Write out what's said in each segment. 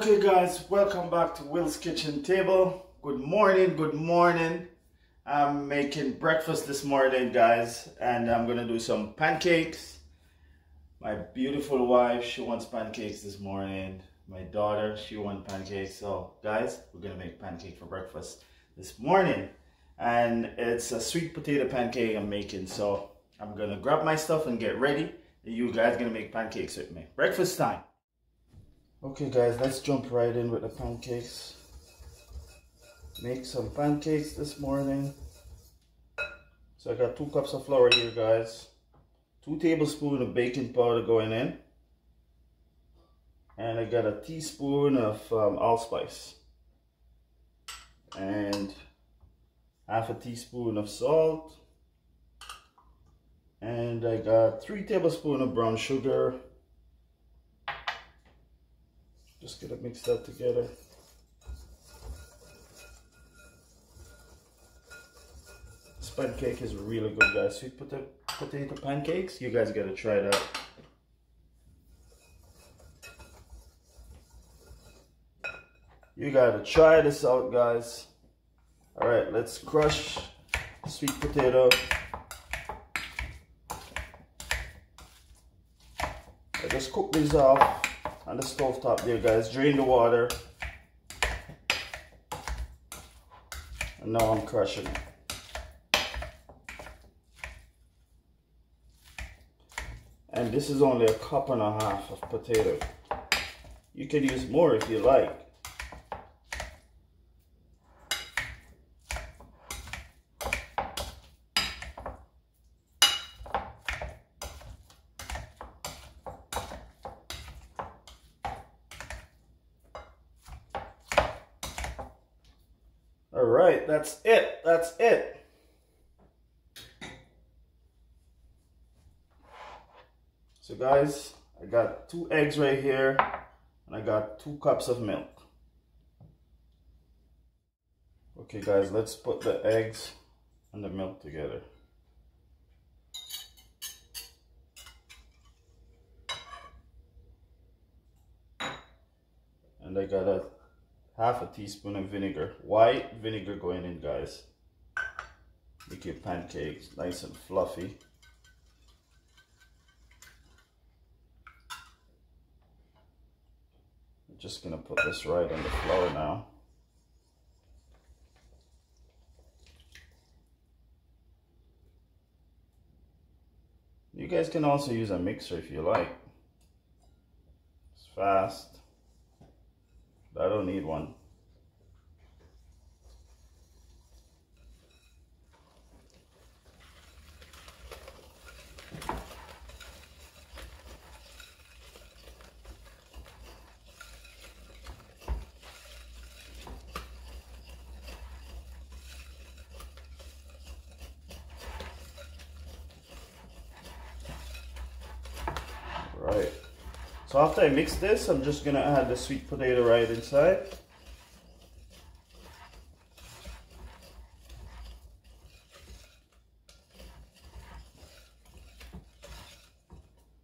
Okay guys, welcome back to Will's Kitchen Table. Good morning, good morning. I'm making breakfast this morning guys, and I'm gonna do some pancakes. My beautiful wife, she wants pancakes this morning. My daughter, she wants pancakes. So guys, we're gonna make pancake for breakfast this morning. And it's a sweet potato pancake I'm making. So I'm gonna grab my stuff and get ready. And you guys gonna make pancakes with me. Breakfast time. Okay guys, let's jump right in with the pancakes. Make some pancakes this morning. So I got 2 cups of flour here guys. 2 tablespoons of baking powder going in. And I got a teaspoon of allspice. And half a teaspoon of salt. And I got 3 tablespoons of brown sugar. Just gonna mix that together. This pancake is really good guys. Sweet potato pancakes, you guys gotta try that. You gotta try this out guys. Alright, let's crush the sweet potato. I just cook these off on the stove top there guys. Drain the water. And now I'm crushing it. And this is only 1.5 cups of potato. You can use more if you like. All right, that's it. That's it. So guys, I got 2 eggs right here, and I got 2 cups of milk. Okay guys, let's put the eggs and the milk together. And I got a half a teaspoon of vinegar, white vinegar going in guys. Make your pancakes nice and fluffy. I'm just gonna put this right on the flour now. You guys can also use a mixer if you like. It's fast. I don't need one. Right. So after I mix this, I'm just gonna add the sweet potato right inside.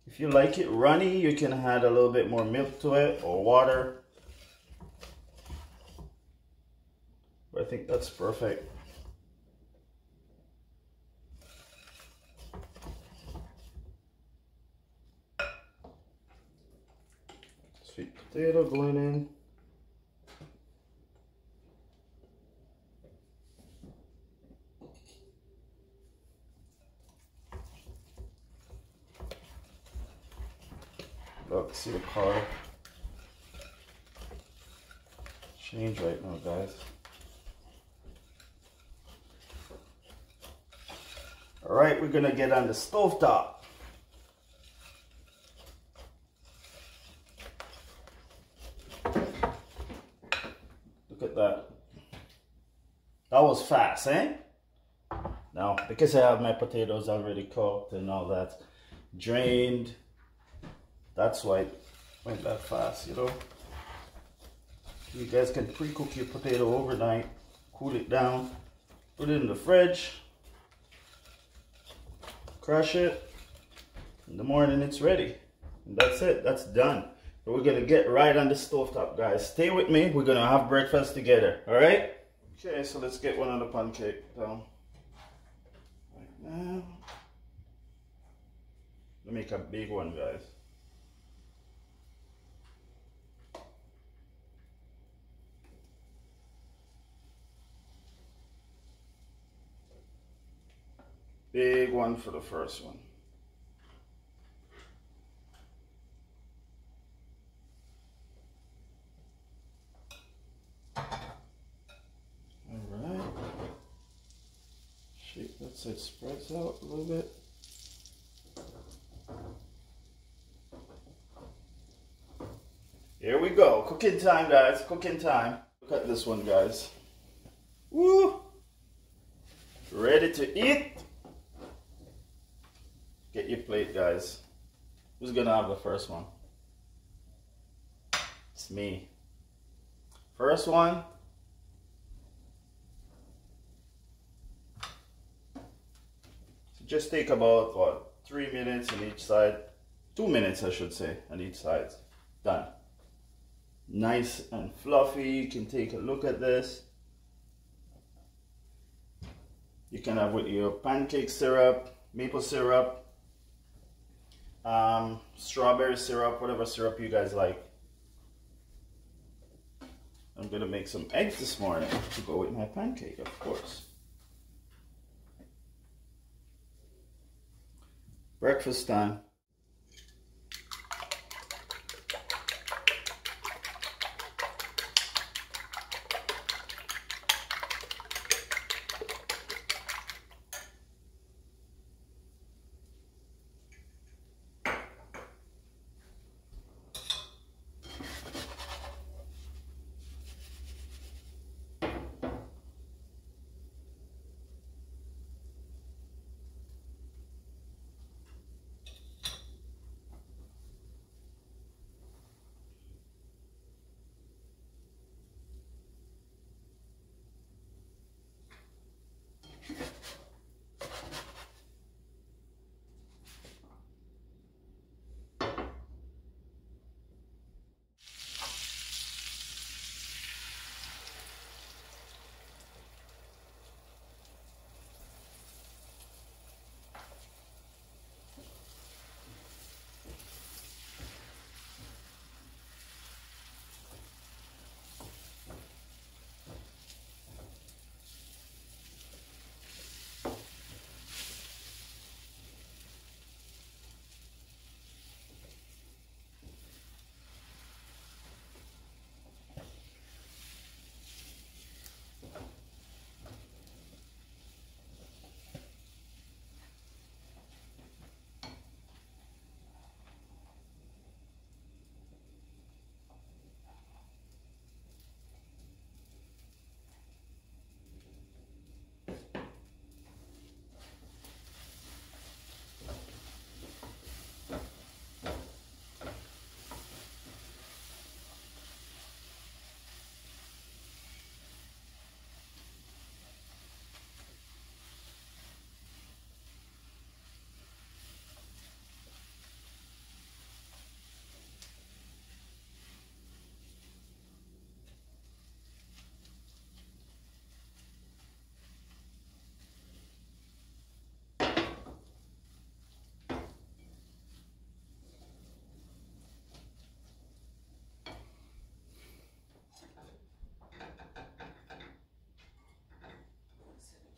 If you like it runny, you can add a little bit more milk to it or water. But I think that's perfect. Sweet potato going in. Look, see the color change right now, guys. All right, we're gonna get on the stove top. Look at that. That was fast, eh? Now, because I have my potatoes already cooked and all that, drained, that's why it went that fast, you know. You guys can pre-cook your potato overnight, cool it down, put it in the fridge, crush it. In the morning it's ready. And that's it, that's done. We're gonna get right on the stovetop, guys. Stay with me. We're gonna have breakfast together. All right? Okay, so let's get one of the pancake down. Right now. Let me make a big one, guys. Big one for the first one. Alright. Shape that so it spreads out a little bit. Here we go. Cooking time, guys. Cooking time. Look at this one, guys. Woo! Ready to eat? Get your plate, guys. Who's gonna have the first one? It's me. First one. So just take about, what, 3 minutes on each side. 2 minutes, I should say, on each side. Done. Nice and fluffy. You can take a look at this. You can have with your pancake syrup, maple syrup, strawberry syrup, whatever syrup you guys like. I'm gonna make some eggs this morning to go with my pancake, of course. Breakfast time.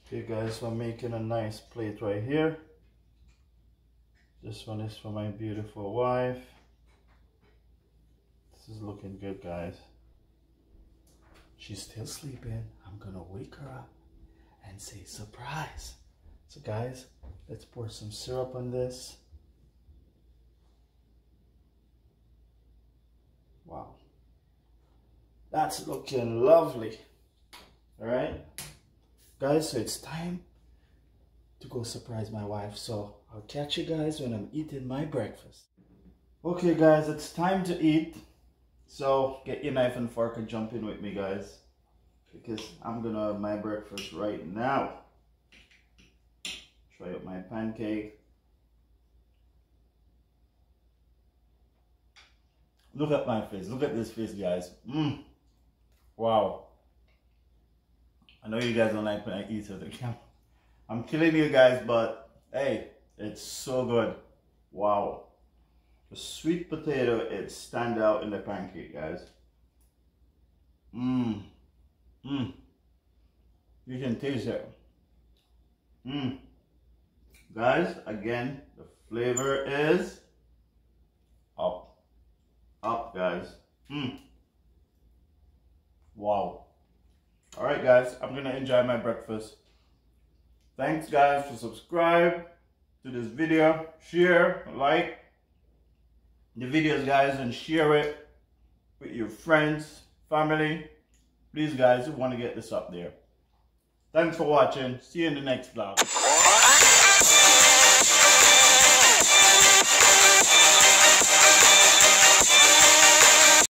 Okay guys, so I'm making a nice plate right here. This one is for my beautiful wife. This is looking good, guys. She's still sleeping. I'm gonna wake her up and say surprise. So guys, let's pour some syrup on this. Wow. That's looking lovely. All right. Guys, so it's time to go surprise my wife. So I'll catch you guys when I'm eating my breakfast. Okay guys, it's time to eat. So get your knife and fork and jump in with me, guys, because I'm gonna have my breakfast right now. Try out my pancake. Look at my face. Look at this face, guys. Wow. I know you guys don't like when I eat at the camera. I'm killing you guys, but hey, it's so good. Wow. The sweet potato, it stands out in the pancake, guys. You can taste it. Guys, again, the flavor is up. Up, guys. Wow. Alright, guys, I'm gonna enjoy my breakfast. Thanks, guys, for subscribe to this video. Share, like the videos, guys, and share it with your friends, family. Please, guys, we want to get this up there. Thanks for watching. See you in the next vlog.